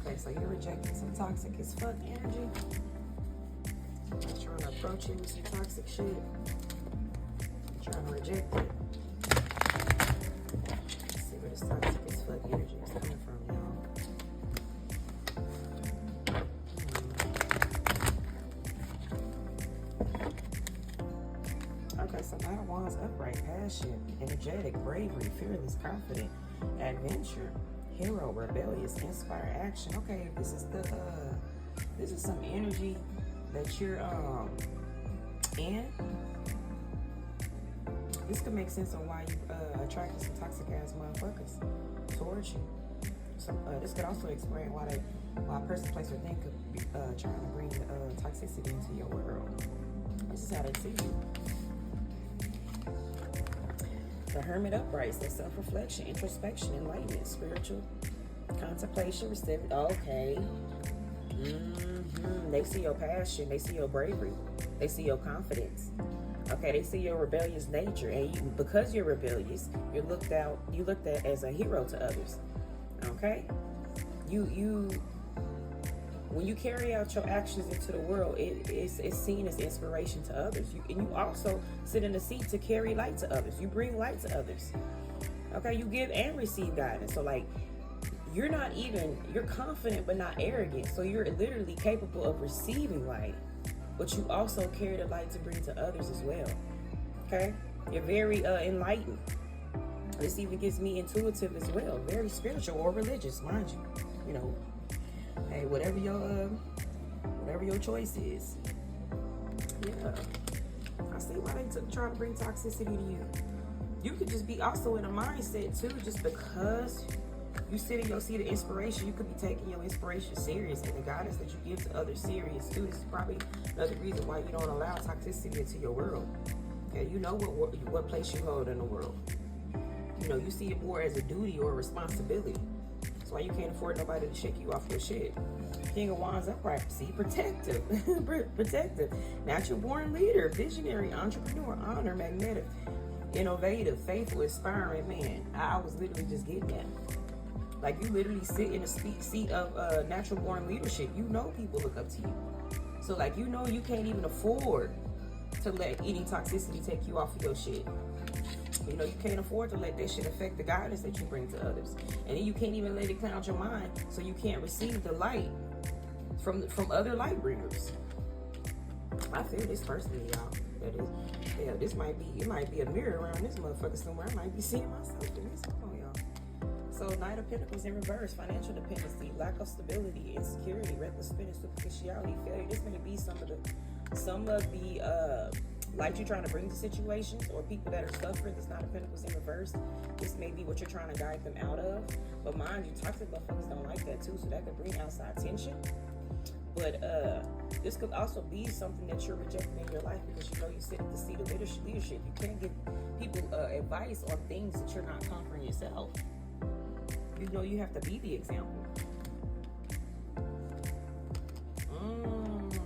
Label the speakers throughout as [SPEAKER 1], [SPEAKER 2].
[SPEAKER 1] Okay, so you're rejecting some toxic as fuck energy. You're trying to approach you with some toxic shit. You're trying to reject it. Let's see where this toxic as fuck energy is coming from, y'all. Okay, so Knight of Wands upright, passion, energetic, bravery, fearless, confident, adventure, hero, rebellious, inspire action. Okay, this is some energy that you're in. This could make sense on why you attracted some toxic ass motherfuckers towards you. So this could also explain why a person, place, or thing could be trying to bring toxicity into your world. This is how they see you. The Hermit upright, that's self-reflection, introspection, enlightenment, spiritual contemplation, receptive. Okay. They see your passion. They see your bravery. They see your confidence. Okay, they see your rebellious nature, and you, because you're rebellious, you're looked at as a hero to others. Okay, when you carry out your actions into the world, it's seen as inspiration to others. And you also sit in the seat to carry light to others. You bring light to others. Okay, you give and receive guidance. So like, you're confident but not arrogant. So you're literally capable of receiving light, but you also carry the light to bring to others as well. Okay, you're very enlightened. This even gets me intuitive as well. Very spiritual or religious, mind you. You know. Hey, whatever your choice is. Yeah. I see why they try to bring toxicity to you. You could just be also in a mindset too, just because you sit in your seat of inspiration, you could be taking your inspiration serious and the guidance that you give to others serious too. This is probably another reason why you don't allow toxicity into your world. Okay, you know what place you hold in the world. You know, you see it more as a duty or a responsibility. That's why you can't afford nobody to shake you off your shit. King of Wands upright, see, protective, protective, natural born leader, visionary, entrepreneur, honor, magnetic, innovative, faithful, inspiring. Man, I was literally just getting that. Like, you literally sit in a seat of natural born leadership. You know people look up to you. So like, you know you can't even afford to let any toxicity take you off of your shit. You know, you can't afford to let that shit affect the guidance that you bring to others. And then you can't even let it cloud your mind, so you can't receive the light from other light bringers. I feel this personally, y'all. That is, yeah, it might be a mirror around this motherfucker somewhere. I might be seeing myself in this. Come on, y'all. So Knight of Pentacles in reverse, financial dependency, lack of stability, insecurity, reckless spending, superficiality, failure. This may be some of the light you're trying to bring to situations, or people that are suffering. This Knight of Pentacles in reverse. This may be what you're trying to guide them out of. But mind you, toxic motherfuckers don't like that too, so that could bring outside tension. But this could also be something that you're rejecting in your life, because you know you sit at the seat of leadership. You can't give people advice on things that you're not conquering yourself. You know you have to be the example.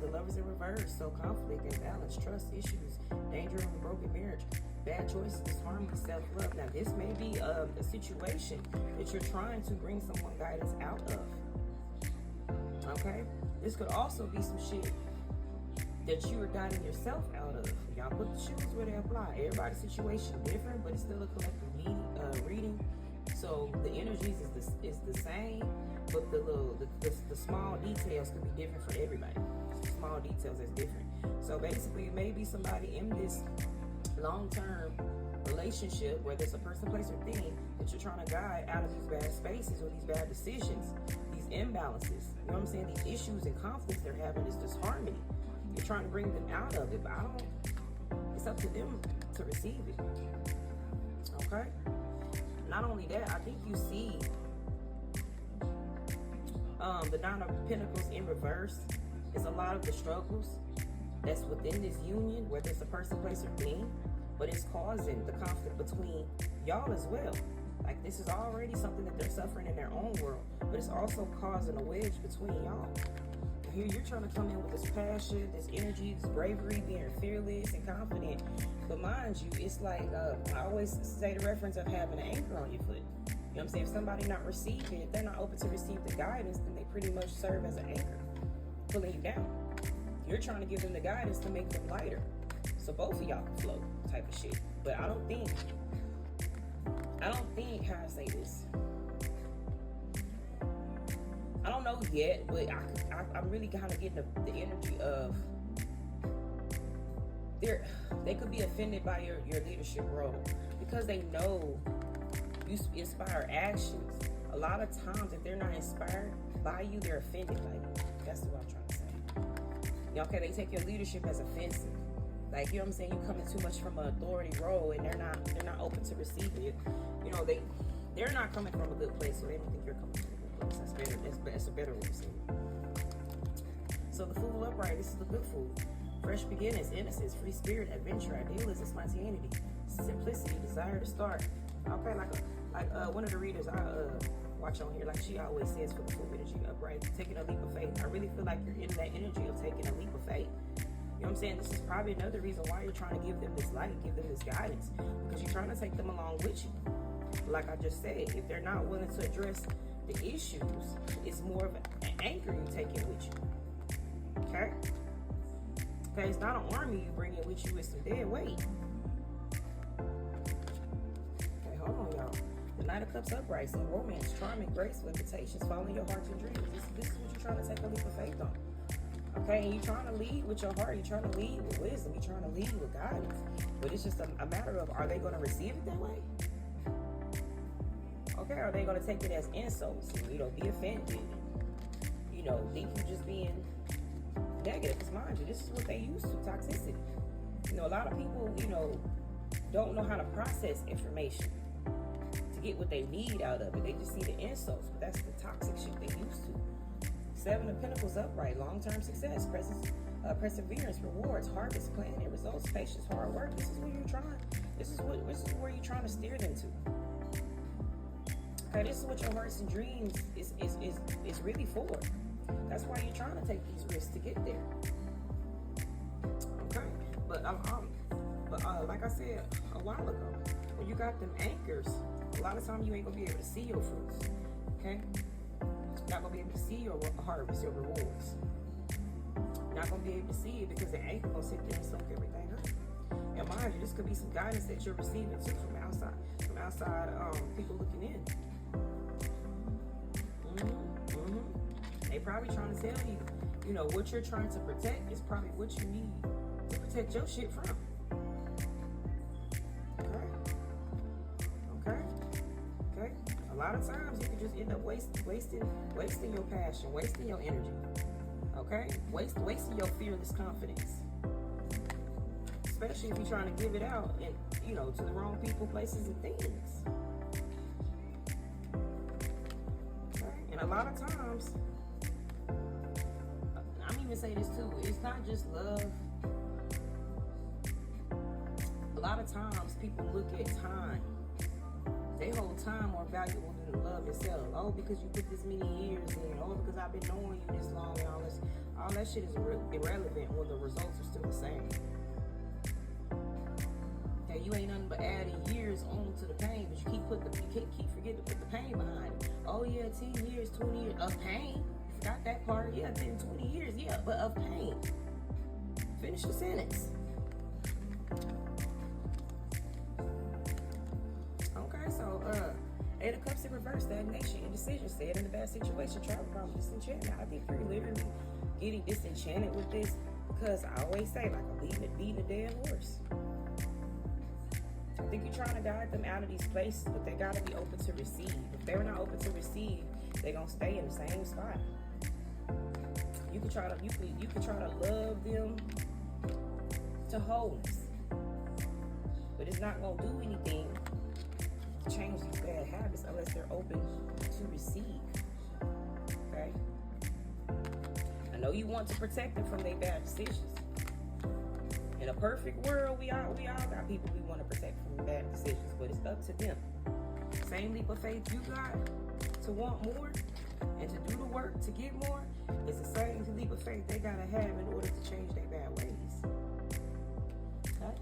[SPEAKER 1] The Lovers in reverse. So conflict, imbalance, trust issues, danger of a broken marriage, bad choices, disharmony, self-love. Now this may be a situation that you're trying to bring someone guidance out of. Okay? This could also be some shit that you are guiding yourself out of. Y'all put the shoes where they apply. Everybody's situation different, but it's still a collective reading. So the energies is the same, but the small details could be different for everybody. Small details is different. So basically, it may be somebody in this long-term relationship, whether it's a person, place, or thing, that you're trying to guide out of these bad spaces or these bad decisions, these imbalances. You know what I'm saying? These issues and conflicts they're having, is disharmony. You're trying to bring them out of it, but it's up to them to receive it. Okay? Not only that, I think you see the Nine of Pentacles in reverse is a lot of the struggles that's within this union, whether it's a person, place, or thing, but it's causing the conflict between y'all as well. Like, this is already something that they're suffering in their own world, but it's also causing a wedge between y'all. Here you're trying to come in with this passion, this energy, this bravery, being fearless and confident. But mind you, it's like, I always say the reference of having an anchor on your foot. You know what I'm saying? If somebody not receiving, if they're not open to receive the guidance, then they pretty much serve as an anchor, pulling you down. You're trying to give them the guidance to make them lighter, so both of y'all can float, type of shit. But I don't think, how I say this, I don't know yet, but I'm really kind of getting the energy of they could be offended by your leadership role because they know you inspire actions. A lot of times, if they're not inspired by you, they're offended by you. That's what I'm trying to say. Okay, they take your leadership as offensive. Like, you know what I'm saying? You coming too much from an authority role, and they're not open to receiving it. You know, they're not coming from a good place, so they don't think you're coming from a good place. That's better. That's a better way to say it. So the fool upright, this is the good fool. Fresh beginnings, innocence, free spirit, adventure, idealism, spontaneity, simplicity, desire to start. Okay, like one of the readers I watch on here, like she always says, for the fool energy upright, taking a leap of faith. I really feel like you're in that energy of taking a leap of faith. You know what I'm saying? This is probably another reason why you're trying to give them this light, give them this guidance, because you're trying to take them along with you. Like I just said, if they're not willing to address the issues, it's more of an anchor you take it with you. Okay? Okay, it's not an army you bring it with you, it's some dead weight. Okay, hold on, y'all. The Knight of Cups upright, some romance, charming, graceful, invitations, following your hearts and dreams. This is what you're trying to take a leap of faith on. Okay, and you're trying to lead with your heart, you're trying to lead with wisdom, you're trying to lead with guidance. But it's just a matter of, are they going to receive it that way? Okay, are they going to take it as insults and, be offended? Think you're just being negative. Because mind you, this is what they used to, toxicity. A lot of people, don't know how to process information to get what they need out of it. They just see the insults, but that's the toxic shit they used to. Seven of Pentacles upright, long-term success, perseverance, rewards, harvest, planning, results, patience, hard work. This is where you're trying. This is where you're trying to steer them to. Okay, this is what your hearts and dreams is really for. That's why you're trying to take these risks to get there. Okay, but like I said a while ago, when you got them anchors, a lot of times you ain't gonna be able to see your fruits. Okay, you're not gonna be able to see your harvest, your rewards. You're not gonna be able to see it because the anchor gonna sit there and soak everything up. And mind you, this could be some guidance that you're receiving too from outside people looking in. They probably trying to tell you, what you're trying to protect is probably what you need to protect your shit from. Okay. A lot of times you can just end up wasting your passion, wasting your energy. Okay, wasting your fearless confidence. Especially if you're trying to give it out and to the wrong people, places, and things. Okay, and a lot of times, I'm even saying this too, it's not just love. A lot of times people look at time. They hold time more valuable than the love itself. Oh, because you put this many years in. Oh, because I've been knowing you this long and all that shit is irrelevant when the results are still the same. Okay, you ain't nothing but adding years on to the pain, but you keep forgetting to put the pain behind it. Oh yeah, 10 years, 20 years of pain. Got that part, yeah, 10, 20 years, yeah, but of pain. Finish the sentence. Okay, so, Eight of Cups in reverse, stagnation, indecision, staying in a bad situation, travel problem, disenchantment. I think you're literally getting disenchanted with this because I always say, like, I'm beating a dead horse. I think you're trying to guide them out of these places, but they gotta be open to receive. If they're not open to receive, they're gonna stay in the same spot. You can try to love them to wholeness, but it's not gonna do anything to change these bad habits unless they're open to receive. Okay? I know you want to protect them from their bad decisions. In a perfect world, we all got people we want to protect from bad decisions, but it's up to them. Same leap of faith you got to want more and to do the work to get more, it's the same leap of faith they gotta have in order to change their bad ways. Okay?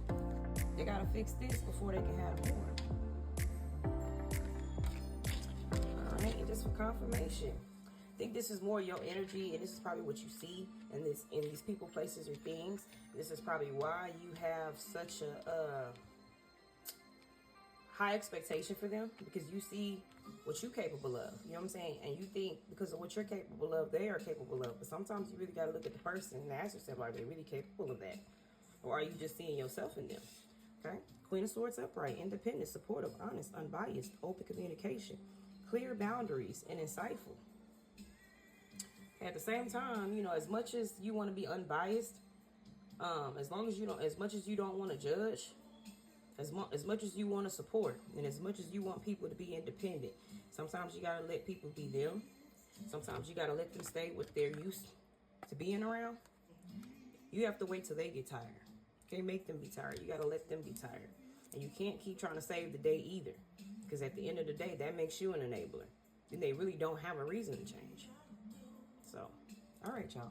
[SPEAKER 1] They gotta fix this before they can have more. right, and just for confirmation, I think this is more your energy, and this is probably what you see in these people, places, or things. This is probably why you have such a high expectation for them, because you see what you're capable of. You know what I'm saying? And you think because of what you're capable of, they are capable of. But sometimes you really got to look at the person and ask yourself, are they really capable of that? Or are you just seeing yourself in them? Okay? Queen of Swords upright, independent, supportive, honest, unbiased, open communication, clear boundaries, and insightful. At the same time, you know, as much as you want to be unbiased, as much as you don't want to judge, as much as you want to support, and as much as you want people to be independent, sometimes you got to let people be them. Sometimes you got to let them stay what they're used to being around. You have to wait till they get tired. You can't make them be tired. You got to let them be tired. And you can't keep trying to save the day either, because at the end of the day, that makes you an enabler. And they really don't have a reason to change. So, all right, y'all.